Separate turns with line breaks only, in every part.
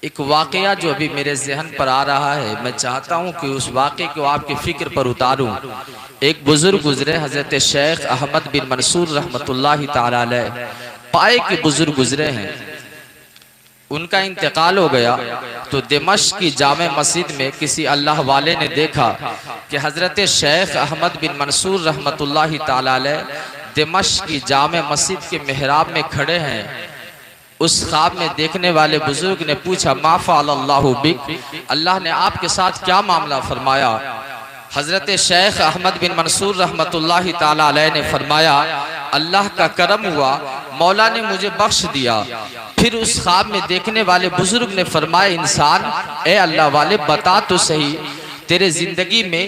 एक वाक़या जो अभी मेरे ज़हन पर आ रहा है, मैं चाहता हूँ कि उस वाक़े को आपके फ़िक्र पर उतारूँ। एक बुज़ुर्ग गुज़रे, हज़रत शेख अहमद बिन मंसूर रहमतुल्लाहि ताला अलैह, पाए के बुज़ुर्ग गुज़रे हैं। उनका इंतकाल हो गया तो दिमश्क की जामे मस्जिद में किसी अल्लाह वाले ने देखा कि हज़रत शेख अहमद बिन मंसूर रहमतुल्लाहि ताला अलैह दिमश्क की जामे मस्जिद के मेहराब में खड़े हैं। उस ख्वाब में देखने वाले बुजुर्ग ने पूछा, मा फ़अलल्लाहु बिक, अल्लाह ने आपके साथ क्या मामला फरमाया? हज़रत शेख अहमद बिन मंसूर रहमतुल्लाहि ताला अलैह ने फरमाया, अल्लाह का करम हुआ, मौला ने मुझे बख्श दिया। फिर उस ख्वाब में देखने वाले बुजुर्ग ने फरमाया, इंसान, ए अल्लाह वाले, बता तो सही, तेरे जिंदगी में,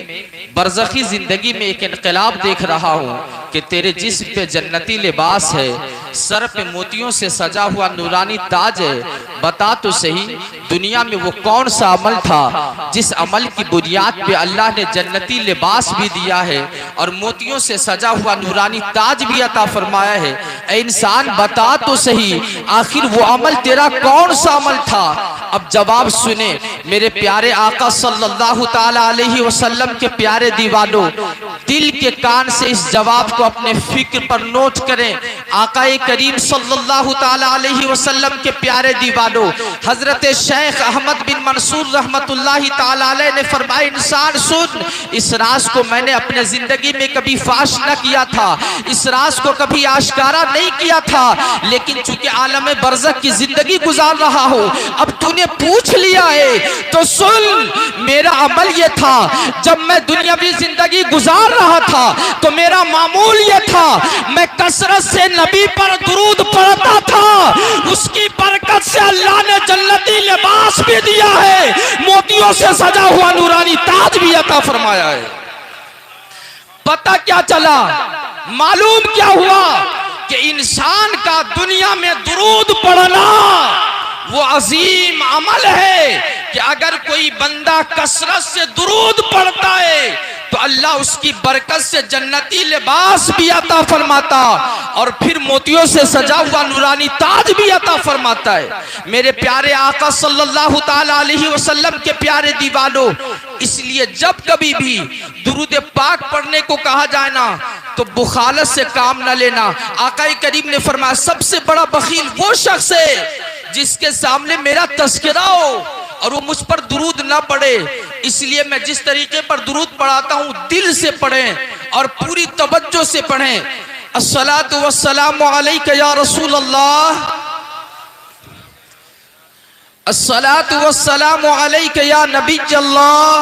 बरज़खी जिंदगी में एक इनकलाब देख रहा हूँ कि तेरे जिस्म पे जन्नती लिबास है, सर पे मोतियों से सजा हुआ नूरानी ताज है। बता तो सही, दुनिया में वो कौन सा अमल था जिस अमल की बुनियाद पे अल्लाह ने जन्नती लिबास भी दिया है और मोतियों से सजा हुआ नूरानी ताज भी अता फरमाया है? ऐ इंसान, बता तो सही, आखिर वो अमल तेरा कौन सा अमल था? अब जवाब सुने मेरे प्यारे आका सल्लल्लाहु ताला अलैहि वसल्लम के प्यारे दीवानों, दिल के कान से इस जवाब को अपने फिक्र पर नोट करें। आका करीम सल्लल्लाहु ताला अलैहि वसल्लम के प्यारे दीवानों, हजरत शेख अहमद बिन मंसूर रहमतुल्लाहि ताला अलैह ने फरमाया, इंसान सुन, इस राज को मैंने अपने जिंदगी में कभी फाश न किया था, इस राज को कभी आश्कारा नहीं किया था, लेकिन चूंकि आलम बरज़ख की जिंदगी गुजार रहा हो, अब तूने पूछ लिया है तो सुन, मेरा अमल ये था, जब मैं दुनियावी जिंदगी गुजार रहा था तो मेरा मामूल ये था, मैं कसरत से नबी पर दुरूद पढ़ता था, उसकी बरकत से अल्लाह ने जन्नती लिबास भी दिया है, मोतियों से सजा हुआ नूरानी ताज भी अता फरमाया है। पता क्या चला, मालूम क्या हुआ कि इंसान का दुनिया में दुरूद पढ़ना वो अजीम अमल है कि अगर कोई बंदा कसरत से दुरूद पढ़ता है तो अल्लाह उसकी बरकत से जन्नती लिबास भी अता फरमाता और फिर मोतियों से सजा हुआ नूरानी ताज भी अता फरमाता है। मेरे प्यारे आका सल्लल्लाहु ताला अलैहि वसल्लम के प्यारे दीवानों, इसलिए जब कभी भी दुरूद पाक पढ़ने को कहा जाए ना तो बुखालत से काम न लेना। आका करीम ने फरमाया, सबसे बड़ा बखील वो शख्स है जिसके सामने मेरा तस्करा हो और वो मुझ पर दुरूद ना पढ़े। इसलिए मैं जिस तरीके पर दुरूद पढ़ाता हूँ, दिल से पढ़ें और पूरी तवज्जो से पढ़ें। अस्सलातु वस्सलामु अलैका या रसूल अल्लाह, अस्सलातु वस्सलामु अलैका या नबी अल्लाह,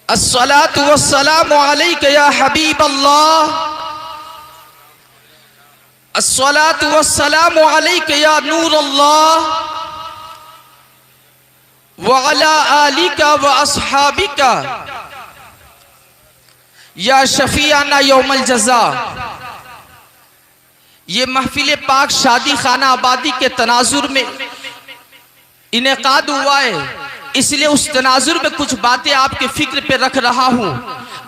अस्सलातु वस्सलामु अलैका या हबीब अल्लाह, अस्सलातु वस्सलामु अलैका या नूर अल्लाह, व अला आलिका व अस्हाबिका या शफीआना यौमल जज़ा। ये महफिल पाक शादी खाना आबादी के तनाजुर में इनेकाद हुआ है, इसलिए उस तनाजुर में कुछ बातें आपके फिक्र पे रख रहा हूँ।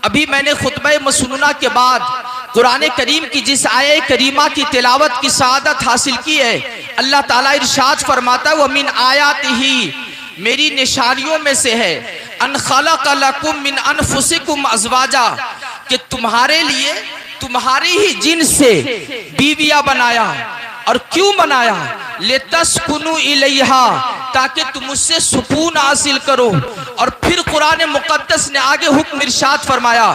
अभी मैंने खुतबा मसनूना के बाद कुरान करीम की जिस आये करीमा की तिलावत की सआदत हासिल की है, अल्लाह ताला इरशाद फरमाता है, व मिन आयातिही, मेरी निशानियों में से है, अन खलक़ लकुम मिन अनफुसिकुम अज़वाजा, कि तुम्हारे लिए तुम्हारी ही जिन से बीवियां बनाया। और क्यों बनाया? लितस्कुनु इलैहा, ताकि तुम उससे सुकून हासिल करो। और फिर कुरान मुक़द्दस ने आगे हुक्म इरशाद फरमाया,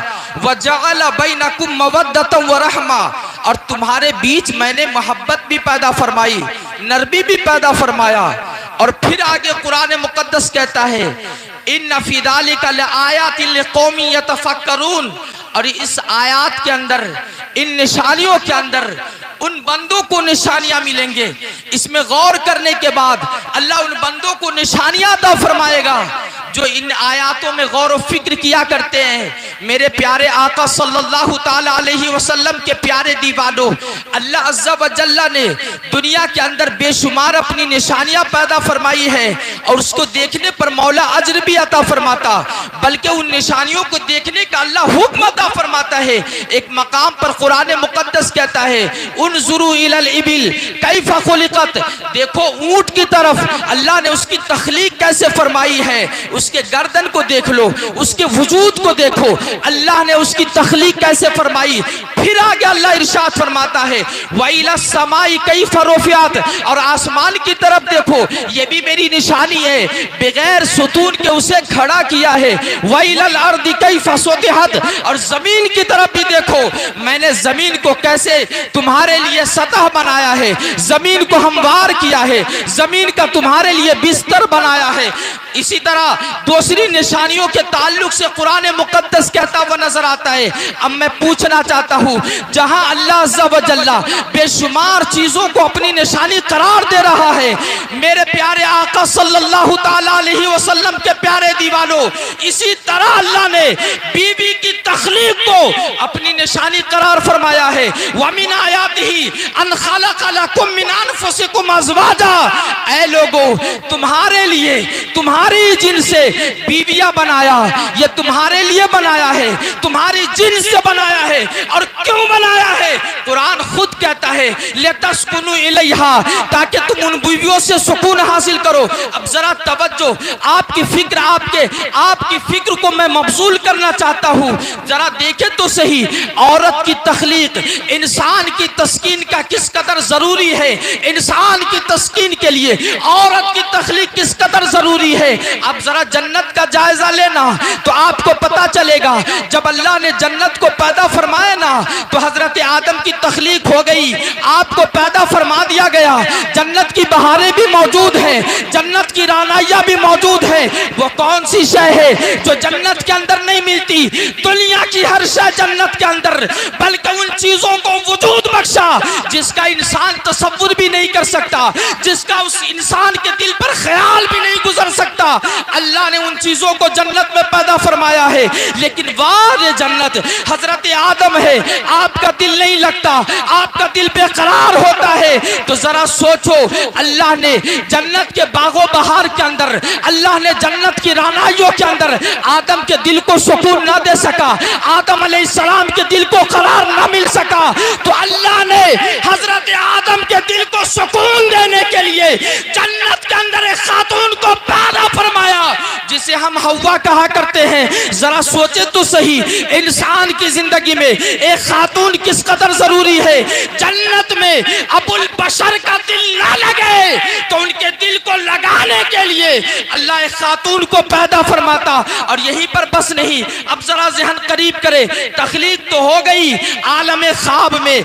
वजअल बैनकुम मवद्दतन व रहमा, और तुम्हारे बीच मैंने मोहब्बत भी पैदा फरमाई, नरमी भी पैदा फरमाया। और फिर आगे कुरान मुक़द्दस कहता है, इन्न फी ज़ालिका लआयातिन लिक़ौमिन यतफ़क्करून, और इस आयात के अंदर, इन निशानियों के अंदर उन बंदों को निशानियां मिलेंगे। इसमें गौर करने के बाद अल्लाह उन बंदों को निशानियां अता फरमाएगा जो इन आयातों में गौर व फिक्र किया करते हैं, मेरे प्यारे आका सल्लल्लाहु ताला अलैहि वसल्लम के प्यारे दीवानों, अल्लाह अज़्ज़ा व जल्ला ने दुनिया के अंदर बेशुमार अपनी निशानियां पैदा फरमाई है और उसको देखने पर मौला अजर भी अता फरमाता, बल्कि उन निशानियों को देखने का अल्लाह हुक्म अता फरमाता है। एक मकाम पर कुरान मुकद्दस कहता है उन्जुरू इलल इबिल कैफा खुलिकत, देखो ऊंट की तरफ अल्लाह ने उसकी तख्लीक कैसे फरमाई है, उसके गर्दन को देख लो, उसके वजूद को देखो, अल्लाह ने उसकी तख्लीक कैसे फरमाई। फिर आगे अल्लाह इरशाद फरमाता है वइला समाई कैफा रुफियात, और आसमान की तरफ देखो, ये भी मेरी निशानी है, बगैर सुतून के उसे खड़ा किया है। वइलल अर्दी कैफा सुतिहत, और जमीन की तरफ भी देखो, मैंने जमीन को कैसे तुम्हारे लिए सतह बनाया है, जमीन को हमवार किया है, जमीन का तुम्हारे लिए बिस्तर बनाया है। इसी तरह दूसरी निशानियों के ताल्लुक से कुरान मुकद्दस कहता हुआ नजर आता है। अब मैं पूछना चाहता हूँ, जहाँ अल्लाह अज़्ज़ा व जल्ला बेशुमार चीजों को अपनी निशानी करार दे रहा है, मेरे प्यारे आका सल्लल्लाहु ताला अलैहि वसल्लम के प्यारे दीवानों, इसी तरह अल्लाह ने बीवी की तख्लीक को अपनी निशानी करार फरमाया है। वमिन आयातिही अन खलक़ लकुम मिन अनफुसिकुम अज़वाजा, ऐ लोगों, तुम्हारे लिए तुम्हारी जिनसे बीवियां बनाया, ये तुम्हारे लिए बनाया है, तुम्हारी जिन से बनाया है। और क्यों बनाया है? कुरान खुद कहता है लितस्कुनु इलैहा, ताकि तुम उन बीवियों से सुकून हासिल करो। अब जरा तवज्जो, आपकी फिक्र को मैं मबसूल करना चाहता हूँ। जरा देखे तो सही, औरत की तख्लीक इंसान की तस्कीन का किस कदर जरूरी है, इंसान की तस्कीन के लिए औरत की तख्लीक किस कदर जरूरी है। अब जरा जन्नत का जायजा लेना तो आपको पता चलेगा, जब अल्लाह ने जन्नत को पैदा फरमाया ना, तो हजरत आदम की तख्लीक हो गई, आपको पैदा फरमा दिया गया। जन्नत की बहारें भी मौजूद हैं, जन्नत की रानाइयां भी मौजूद हैं। वो कौन सी शय है जो जन्नत के अंदर नहीं मिलती? दुनिया की हर शय जन्नत के अंदर, बल्कि उन चीजों को वजूद बख्शा जिसका इंसान तसव्वुर भी नहीं कर सकता, जिसका उस इंसान के दिल पर ख्याल भी नहीं गुजर सकता। अल्लाह ने उन चीजों को जन्नत में पैदा फरमाया है। लेकिन वाह जन्नत हजरत आदम है, आपका दिल नहीं लगता, आपका दिल बेकरार होता है। तो जरा सोचो, अल्लाह ने जन्नत के बागो बहार के अंदर, अल्लाह ने जन्नत की रानाइयों के अंदर आदम के दिल को सुकून ना दे सका, आदम अलैहिस्सलाम के दिल को करार ना मिल सका, तो अल्लाह ने हजरत आदम के दिल को सुकून देने के लिए जन्नत के अंदर एक खातून को पैदा फरमाया जिसे हम हव्वा कहा करते हैं। जरा सोचे तो सही, इंसान की जिंदगी में एक खातून किस कदर जरूरी है। जन्नत में अबुल बशर का दिल ना लगे तो उनके दिल को लगाने के लिए अल्लाह एक खातून को पैदा फरमाता। और यहीं पर बस नहीं, अब जरा ज़हन करीब करे, तख्लीक तो हो गई आलम ख्वाब में,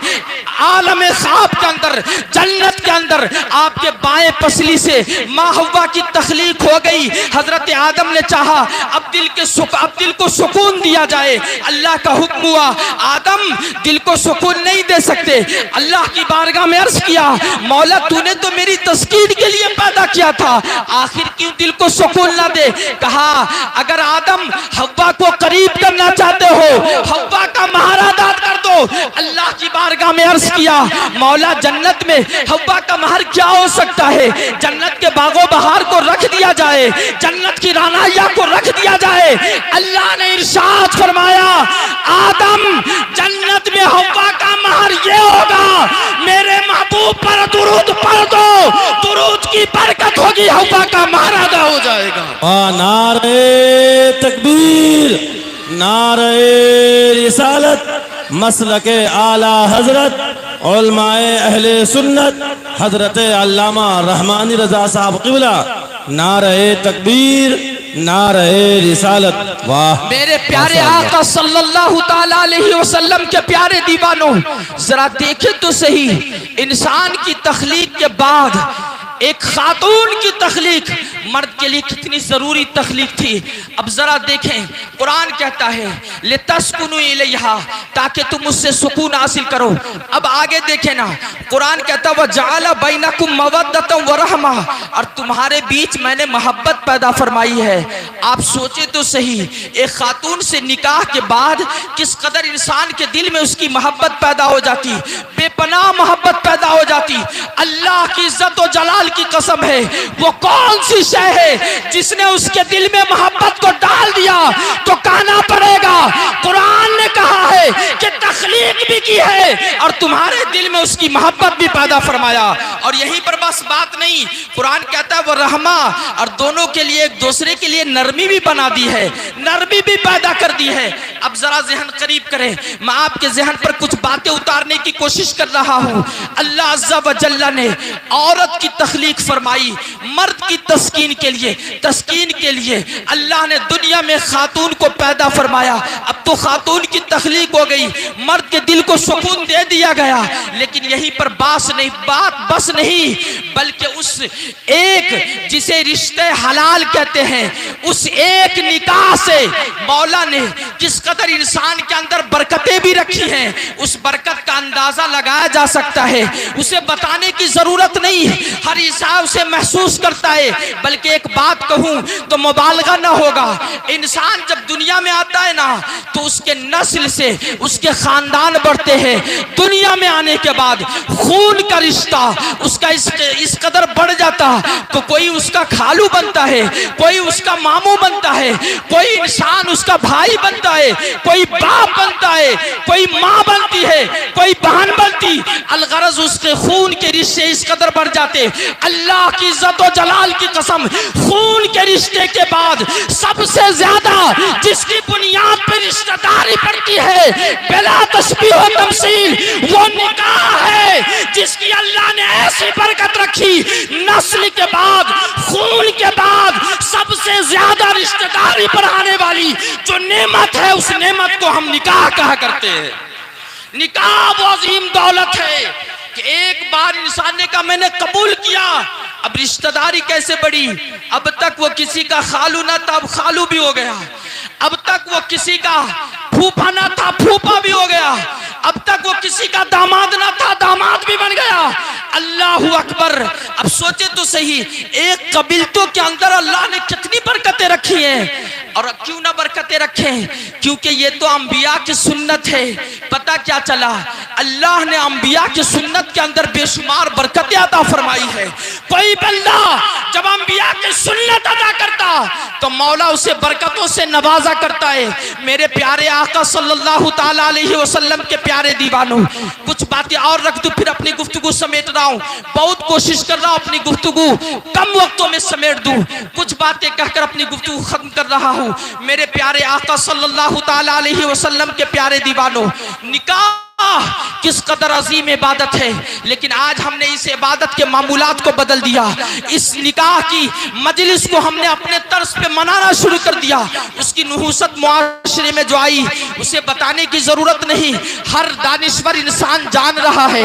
आलम ख्वाब के अंदर जन्नत के अंदर आपके बाएं पसली से माँ हव्वा की तख्लीक हो गई। हजरत आदम ने चाहा अब दिल को सुकून दिया जाए, अल्लाह का हुक्म हुआ, आदम दिल को सुकून नहीं दे सकते। अल्लाह की बारगाह में अर्ज किया, मौला तूने तो मेरी तस्कीन के लिए पैदा किया था, आखिर क्यों दिल को सुकून ना दे? कहा अगर आदम हव्वा को करीब करना चाहते हो, हव्वा का महारा दाद कर दो। अल्लाह की बारगाह में अर्ज किया, मौला जन्नत में हव्वा का महर क्या हो सकता है? जन्नत के बागो बहार को रख दिया जाए, जन्नत की रानाइया को रख दिया जाए। अल्लाह ने इरशाद फरमाया, आदम जन्नत में हव्वा का महर ये होगा, मेरे महबूब पर दुरूद पढ़ दो, दुरूद की बरकत होगी, हव्वा का महर अदा हो जाएगा।
नारे तकबीर, नारे रिसालत, मसलके आला हजरत उलमाए अहले सुन्नत हजरत अल्लामा रहमानी रजा साहब क़िबला, नारे तकबीर, नारे रिसालत। वाह
मेरे प्यारे आका सल्लल्लाहु ताला अलैहि वसल्लम के प्यारे दीवानों, जरा देखे तो सही, इंसान की तख्लीक के बाद एक खातून की तख्लीक मर्द के लिए कितनी जरूरी तख्लीक थी। अब जरा देखें, कुरान कहता है लितस्कुनु इलैहा, ताकि तुम उससे सुकून हासिल करो। अब आगे देखें ना, कुरान कहता है वजअल बैनकुम मवद्दतन व रहमा, और तुम्हारे बीच मैंने मोहब्बत पैदा फरमाई है। आप सोचे तो सही, एक खातून से निकाह के बाद किस कदर इंसान के दिल में उसकी मोहब्बत पैदा हो जाती, बेपनाह मोहब्बत पैदा हो जाती। अल्लाह की इज्जत और जलाल की कसम है, वो कौन सी शय है जिसने उसके दिल में मोहब्बत को डाल दिया तो कहना पड़ेगा कुरान ने कहा है कि तख्लीक भी की है और तुम्हारे दिल में उसकी मोहब्बत भी पैदा फरमाया। और यहीं पर बस बात नहीं, कुरान कहता है वो रहमा, और दोनों के लिए एक दूसरे के लिए नरमी भी बना दी है, नरमी भी पैदा कर दी है। अब जरा जहन करीब करें, मैं आपके जहन पर कुछ बातें उतारने की कोशिश कर रहा हूं। अल्लाह अज़्ज़ा व जल्ला ने औरत की तख्लीक फरमाई मर्द की तस्कीन के लिए, तस्कीन के लिए अल्लाह ने दुनिया में खातून को पैदा फरमाया। अब तो खातून की तख्लीक हो गई, मर्द के दिल को सुकून दे दिया गया। लेकिन यहीं पर बात बस नहीं, बल्कि उस एक जिसे रिश्ते हलाल कहते हैं, उस एक निकाह से मौला ने किस कदर इंसान के अंदर बरकतें भी रखी हैं, उस बरकत का अंदाजा लगाया जा सकता है। उसे बताने की जरूरत नहीं, हर हिसाब से महसूस करता है। बल्कि एक बात कहूं तो मुबालगा ना होगा, इंसान जब दुनिया में आता है ना तो उसके नस्ल से उसके खानदान बढ़ते हैं। दुनिया में आने के बाद खून का रिश्ता उसका इस कदर बढ़ जाता तो कोई उसका खालू बनता है, कोई उसका मामू बनता है, कोई इंसान उसका भाई बनता है, कोई बाप बनता है, कोई माँ बनती है, कोई बहन बनती। अलगरज उसके खून के रिश्ते इस कदर बढ़ जाते। अल्लाह की इज्जत और जलाल की कसम, खून के रिश्ते के बाद सबसे ज्यादा जिसकी बुनियाद पर रिश्तेदारी पड़ती है बिला तशबीह व तमसील, वो निकाह है जिसकी अल्लाह ने ऐसी बरकत रखी। नस्ल के बाद, खून के बाद सबसे ज्यादा रिश्तेदारी बढ़ाने वाली जो नेमत है, उस नेमत को हम निकाह कहा करते हैं। निकाह वो अजीम दौलत है कि एक बार इंसान ने कहा मैंने कबूल किया। अब रिश्तेदारी कैसे बढ़ी, अब तक वो किसी का खालू ना था, अब खालू भी हो गया। अब तक वो किसी का फूफा ना था, फूफा भी हो गया। अब तक वो किसी का दामाद ना था, दामाद भी बन गया। अल्लाहु अकबर। अब सोचे तो सही, एक कबीलतों के अंदर अल्लाह ने कितनी बरकतें रखी हैं। और क्यों ना बरकतें रखें, क्योंकि ये तो अंबिया की सुन्नत है। पता क्या चला, अल्लाह ने अंबिया की सुन्नत के अंदर बेशुमार बरकतें अता फरमाई है। कोई बंदा जब अंबिया की सुन्नत अदा करता तो मौला उसे बरकतों से नवाजा करता है। मेरे प्यारे आका सल्लल्लाहु ताला अलैहि वसल्लम के प्यारे दीवानों, कुछ बातें और रख दूं फिर अपनी गुफ्तगू समेट रहा हूं। बहुत कोशिश कर रहा हूं अपनी गुफ्तगू कम वक्तों में समेट दूं, कुछ बातें कहकर अपनी गुफ्तगू खत्म कर रहा हूं। मेरे प्यारे आका सल्लल्लाहु ताला अलैहि वसल्लम के प्यारे दीवानों, निकाह किस कदर अजीम इबादत है, लेकिन आज हमने इस इबादत के मामूलात को बदल दिया। इस निकाह की मजलिस को हमने अपने तर्ज पे मनाना शुरू कर दिया। उसकी नुहूसत मुआशरे में जो आई उसे बताने की जरूरत नहीं, हर दानिश्वर इंसान जान रहा है।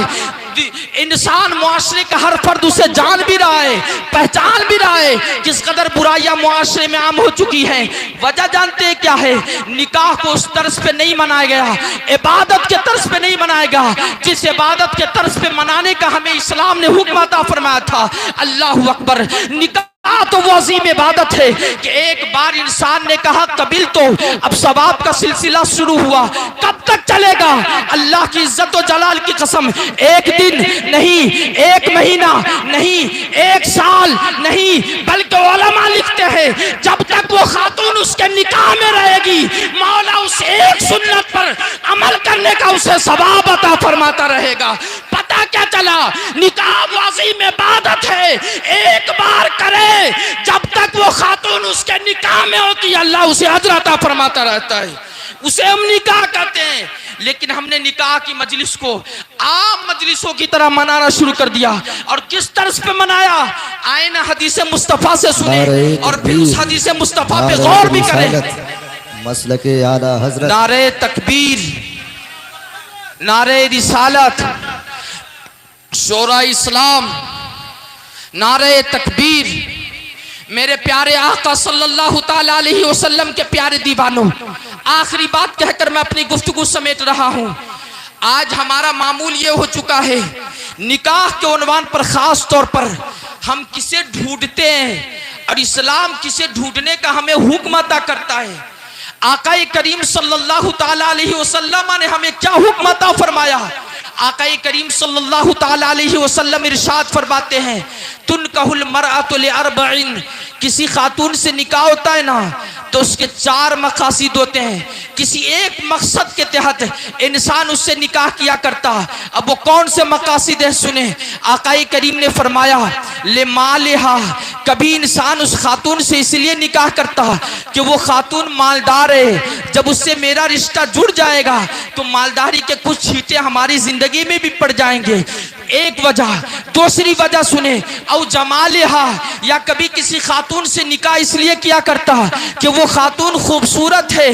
इंसान मुआशरे का हर फर्द उसे जान भी रहा है, पहचान भी रहा है किस कदर बुराइयां मुआशरे में आम हो चुकी हैं। वजह जानते हैं क्या है, निकाह को उस तर्ज पे नहीं मनाया गया, इबादत के तर्ज पे नहीं मनाएगा जिस इबादत के तर्ज पे मनाने का हमें इस्लाम ने हुक्म अता फरमाया था। अल्लाहु अकबर। निकाह तो वो अजीम इबादत है कि एक बार इंसान ने कहा कबिल तो अब सवाब का सिलसिला शुरू हुआ। कब तक चलेगा? अल्लाह की इज्जत और जलाल की कसम, एक दिन नहीं, एक महीना नहीं, एक साल नहीं, बल्कि उलमा लिखते हैं जब तक वो खातून उसके निकाह में रहेगी मौला उस एक सुन्नत पर अमल करने का उसे सवाब अता फरमाता रहेगा। पता क्या चला, निकाह वो अजीम इबादत है, एक बार करे जब तक वो खातून उसके निकाह में होती अल्लाह उसे अजर अता फरमाता रहता है। उसे हम निकाह कहते हैं। लेकिन हमने निकाह की मजलिस को आम मजलिसों की तरह मनाना शुरू कर दिया। और किस तरह पे मनाया, आए ना हदीस मुस्तफा से सुने और फिर उस हदीस मुस्तफा पे गौर भी करें।
मसलके आला हजरत,
नारे तकबीर, नारे रिसालत, शोरा इस्लाम, नारे तकबीर। मेरे प्यारे आका सल्लल्लाहु ताला अलैहि वसल्लम के प्यारे दीवानों, आखिरी बात कहकर मैं अपनी गुफ्तगू समेट रहा हूँ। आज हमारा मामूल ये हो चुका है, निकाह के उन्वान पर खास तौर पर हम किसे ढूंढते हैं और इस्लाम किसे ढूंढने का हमें हुक्म अता करता है। आकाए करीम सल्लल्लाहु ताला अलैहि वसल्लम ने हमें क्या हुक्म अता फरमाया। आकाए करीम सल्लल्लाहु ताला अलैहि वसल्लम इरशाद फरमाते हैं, तुनकहुल मरअतु लिअरबइन, किसी खातून से निकाह होता है ना तो उसके 4 मकासिद होते हैं। किसी एक मकसद के तहत इंसान उससे निकाह किया करता। अब वो कौन से मकासिद है सुने। आकाए करीम ने फरमाया ले मालिहा, कभी इंसान उस खातून से इसलिए निकाह करता कि वो खातून मालदार है, जब उससे मेरा रिश्ता जुड़ जाएगा तो मालदारी के कुछ छींटे हमारी जिंदगी में भी पड़ जाएंगे, एक वजह। दूसरी वजह सुने, औ जमालिहा, या कभी किसी खातून से निकाह इसलिए किया करता कि वो खातून खूबसूरत है,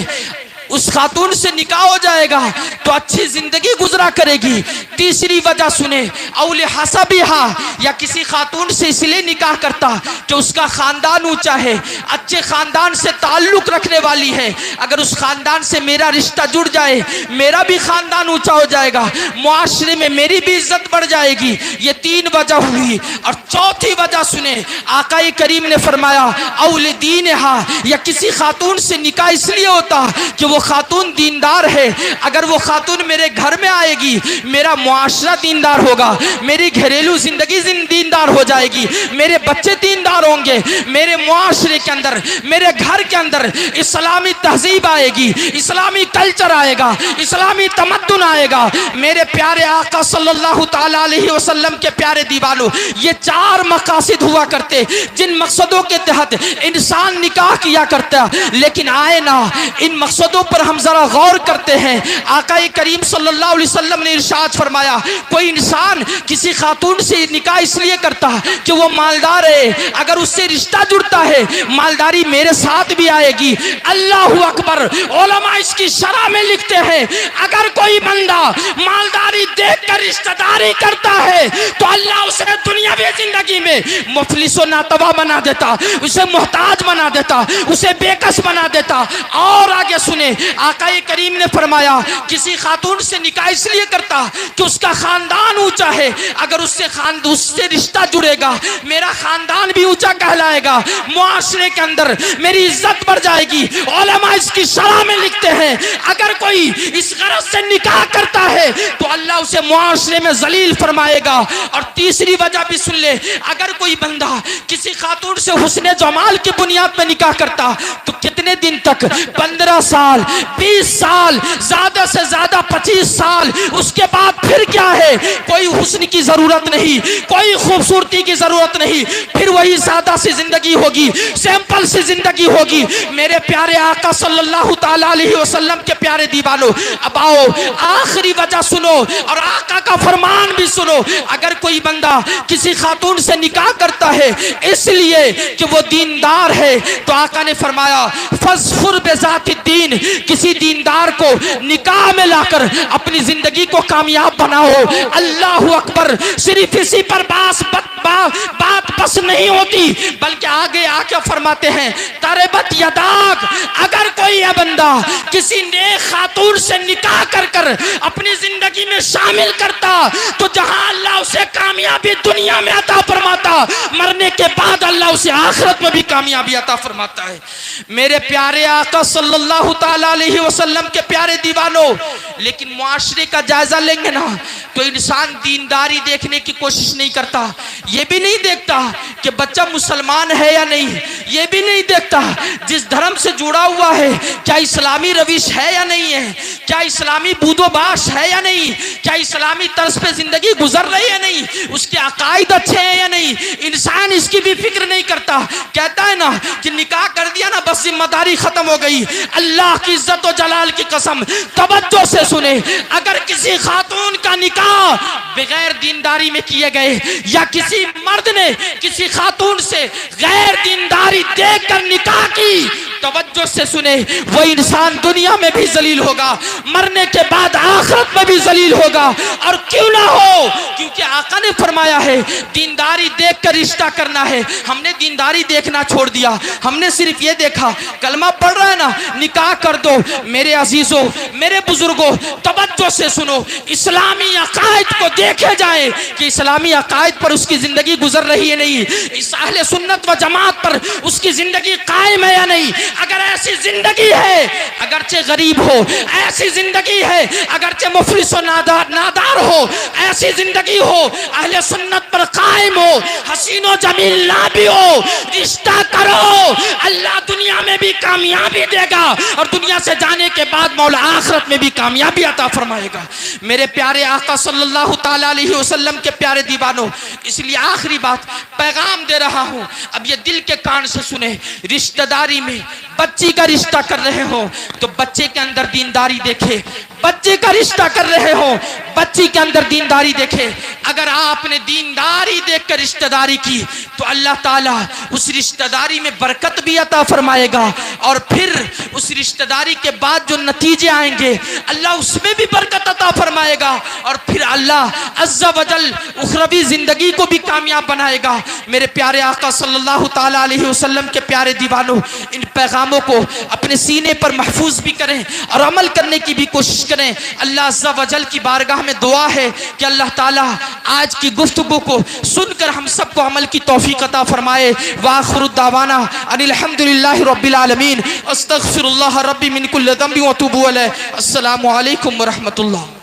उस खातून से निकाह हो जाएगा तो अच्छी जिंदगी गुजरा करेगी। तीसरी वजह सुने, औले हसबिहा, या किसी खातून से इसलिए निकाह करता कि उसका खानदान ऊंचा है, अच्छे खानदान से ताल्लुक रखने वाली है, अगर उस खानदान से मेरा रिश्ता जुड़ जाए मेरा भी खानदान ऊंचा हो जाएगा, मुआशरे में मेरी भी इज्जत बढ़ जाएगी। ये 3 वजह हुई। और चौथी वजह सुने, आकाए करीम ने फरमाया औले दीनहा, या किसी खातून से निकाह इसलिए होता कि वो खातून दीनदार है, अगर वो खातून मेरे घर में आएगी मेरा मुआशरा दीनदार होगा, मेरी घरेलू जिंदगी दीनदार हो जाएगी, मेरे बच्चे दीनदार होंगे, मेरे मुआशरे के अंदर, मेरे घर के अंदर इस्लामी तहजीब आएगी, इस्लामी कल्चर आएगा, इस्लामी तमद्दुन आएगा। मेरे प्यारे आका सल्लल्लाहु ताला अलैहि वसल्लम के प्यारे दीवानों, ये 4 मकासिद हुआ करते जिन मकसदों के तहत इंसान निकाह किया करता। लेकिन आए ना, इन मकसदों पर हम जरा गौर करते हैं। आकाए करीम सल्लल्लाहु अलैहि वसल्लम ने इरशाद फरमाया, कोई इंसान किसी खातून से निकाह इसलिए करता कि वो मालदार है, अगर उससे रिश्ता जुड़ता है मालदारी मेरे साथ भी आएगी। अल्लाहु अकबर। उलमा इसकी शरह में लिखते हैं, अगर कोई बंदा मालदारी देखकर रिश्तेदारी करता है तो अल्लाह उसे दुनियावी जिंदगी में मुफलिस व नातवा बना देता, उसे मोहताज बना देता, उसे बेकस बना देता। और आगे सुने, आकाए करीम ने फरमाया किसी खातून से निकाह इसलिए करता कि उसका खानदान ऊंचा है, अगर उससे रिश्ता जुड़ेगा मेरा खानदान भी ऊंचा कहलाएगा, मुआशरे के अंदर मेरी इज्जत बढ़ जाएगी। उलमा इसकी शरह में लिखते हैं, अगर कोई इस गरज से निकाह करता है तो अल्लाह उसे मुआशरे में जलील फरमाएगा। और तीसरी वजह भी सुन ले, अगर कोई बंदा किसी खातून से हुस्ने जमाल की बुनियाद पर निकाह करता तो कितने दिन तक, 15 साल, 20 साल, ज्यादा से ज्यादा 25 साल, उसके बाद फिर क्या है, कोई हुस्न की जरूरत नहीं, कोई खूबसूरती की जरूरत नहीं, फिर वही सादा सी जिंदगी होगी, सिंपल सी जिंदगी होगी। मेरे प्यारे आका सल्लल्लाहु ताला अलैहि वसल्लम के प्यारे दीवानों, अब आओ आखिरी वजह सुनो और आका का फरमान भी सुनो। अगर कोई बंदा किसी खातून से निकाह करता है इसलिए कि वो दीनदार है तो आका ने फरमाया फज़फुर बिज़ाति दीन, किसी दीनदार को निकाह में लाकर अपनी जिंदगी को कामयाब बनाओ। अल्लाहु अकबर। सिर्फ इसी पर बात बस नहीं होती, बल्कि आगे आके फरमाते हैं तरबत यदाक, अगर कोई यह बंदा किसी नेक खातून से निकाह कर कर अपनी जिंदगी में शामिल करता तो जहां अल्लाह उसे कामयाबी दुनिया में अता फरमाता, मरने के बाद अल्लाह उसे आखिरत में भी कामयाबी अता फरमाता है। मेरे प्यारे आका सल्लल्लाहु ताला अलैहि वसल्लम के प्यारे दीवानों, लेकिन मुआशरे का जायजा लेंगे ना तो इंसान दीनदारी देखने की कोशिश नहीं करता, ये भी नहीं देखता कि बच्चा मुसलमान है या नहीं, ये भी नहीं देखता जिस धर्म से जुड़ा हुआ है क्या इस्लामी रविश है या नहीं है, क्या इस्लामी बूदोबाश है या नहीं, क्या इस्लामी तर्ज पे जिंदगी गुजर रही है नहीं, उसके अकायद अच्छे हैं या नहीं, इंसान इसकी भी फिक्र नहीं करता। कहता है ना कि निकाह कर दिया ना बस जिम्मेदारी खत्म हो गई। अल्लाह की इज्जत और जलाल की कसम, तवज्जो से सुने, अगर किसी खातून का निकाह बगैर दीनदारी में किए गए या किसी मर्द ने किसी खातून से गैर दीनदारी देखकर निकाह की तवज्जो से सुने, वो इंसान दुनिया में भी जलील होगा, मरने के बाद आखिरत में भी जलील होगा। और क्यों ना हो, क्योंकि आका ने फरमाया है दीनदारी देख कर रिश्ता करना है। हमने दीनदारी देखना छोड़ दिया, हमने सिर्फ ये देखा कलमा पढ़ रहा है ना, निकाह कर दो। मेरे अजीजों, मेरे बुजुर्गों, तवज्जो से सुनो, इस्लामी अकायद को देखे जाए कि इस्लामी अकायद पर उसकी जिंदगी गुजर रही है नहीं, इस अहले सुन्नत व जमात पर उसकी जिंदगी कायम है या नहीं। अगर ऐसी जिंदगी है, अगरचे गरीब हो, ऐसी जिंदगी है, अगरचे मुफलिस व नादार हो, ऐसी जिंदगी हो, अहले सुन्नत पर कायम हो, हसीनो जमील ना भी हो, रिश्ता करो। अल्लाह दुनिया में भी कामयाबी देगा और दुनिया से जाने के बाद मौला आखिरत में भी कामयाबी अता फरमाएगा। मेरे प्यारे आका सल्लल्लाहु ताला अलैहि वसल्लम के प्यारे दीवानों, इसलिए आखिरी बात पैगाम दे रहा हूं, अब ये दिल के कान से सुने। रिश्तेदारी में बच्ची का रिश्ता कर रहे हो तो बच्चे के अंदर दीनदारी देखे, बच्चे का रिश्ता कर रहे हो बच्ची के अंदर दीनदारी देखे। अगर आपने दीनदारी देखकर रिश्तेदारी की तो अल्लाह ताला उस रिश्तेदारी में बरकत भी अता फरमाएगा और फिर उस रिश्तेदारी के बाद जो नतीजे आएंगे अल्लाह उसमें भी बरकत अता फरमाएगा और फिर अल्लाह अज़्ज़ा वजल उखरवी जिंदगी को भी कामयाब बनाएगा। मेरे प्यारे आका सल्लल्लाहु ताला अलैहि वसल्लम के प्यारे दीवानों, इन पैगामों को अपने सीने पर महफूज भी करें और अमल करने की भी कोशिश करें। अल्लाह अज़्ज़ा वजल की बारगाह में दुआ है कि अल्लाह ताला आज की गुफ्तगू को सुनकर हम सबको अमल की तौफीक अता फरमाए। वाखिरु दावाना अनिल हम्दुलिल्लाहि रब्बिल आलमीन, अस्तगफिरुल्लाह रब्बी मिन कुल्लि ज़ंबि व अतूबु अलैहि। अस्सलामु अलैकुम व रहमतुल्लाह।